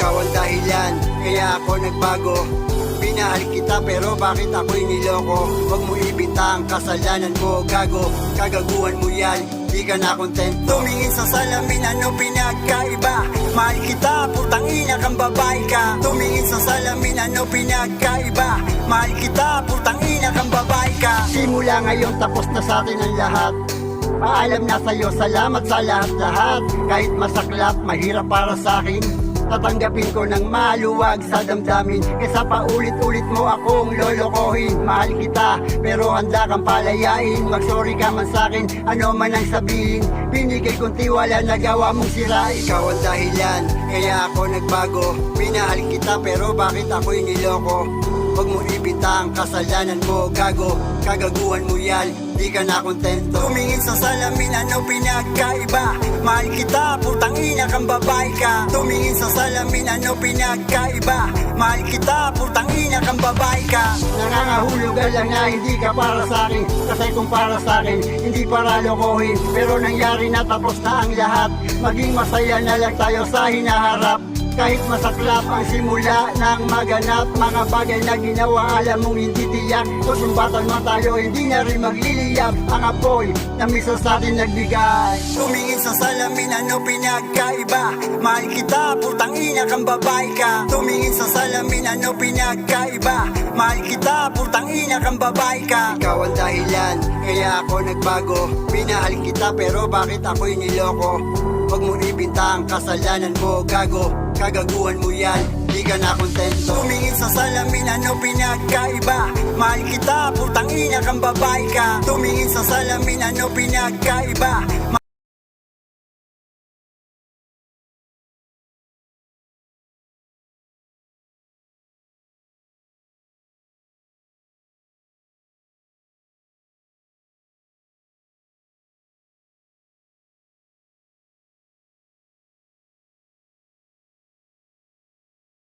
Ikaw ang dahilan, kaya ako nagbago. Minahal kita pero bakit ako'y niloko? Huwag mo ibintang kasalanan mo, gago. Kagaguhan mo yan, di ka na kontento. Tumingin sa salamin, ano pinagkaiba? Mahal kita, putang ina kang babae ka. Tumingin sa salamin, ano pinagkaiba? Mahal kita, putang ina kang babae ka. Simula ngayon, tapos na sa atin ang lahat. Paalam na sa'yo, salamat sa lahat-lahat. Kahit masaklap, mahirap para sa'kin, tatanggapin ko ng maluwag sa damdamin. Kesa paulit-ulit mo akong lolokohin. Mahal kita, pero handa kang palayain. Mag-sorry ka man sa'kin, ano man ang sabihin. Binigay kong tiwala, nagawa mong sira. Ikaw ang dahilan, kaya ako nagbago. Minahal kita, pero bakit ako'y niloko? Huwag mo ibintang kasalanan mo, gago. Kagaguhan mo yan, di ka na kontento. Tumingin sa salamin, ano pinagkaiba? Mahal kita, putang ina kang babae ka. Tumingin sa salamin, ano pinagkaiba? Mahal kita, putang ina kang babae ka. Nangangahulog ka lang na hindi ka para sa'kin. Kasi kung para sa'kin, hindi para lokohin. Pero nangyari na, tapos na ang lahat. Maging masaya na lang tayo sa hinaharap. Kahit masaklap ang simula ng maganap. Mga bagay na ginawa, alam mong hindi tiyak. Kung sumbatan mo tayo, hindi na rin magliliyap. Ang apoy na misa sa atin nagbigay. Tumingin sa salamin, ano pinagkaiba? Mahal kita, putang ina kang babae ka. Tumingin sa salamin, ano pinagkaiba? Mahal kita, putang ina kang babae ka. Ikaw ang dahilan, kaya ako nagbago. Minahal kita, pero bakit ako'y niloko? Huwag mo ibintang kasalanan mo, gago. Kagaguhan mo yan, di ka na kontento. Tumingin sa salamin, ano pinagkaiba? Mahal kita, putang ina kang babae ka. Tumingin sa salamin, ano pinagkaiba?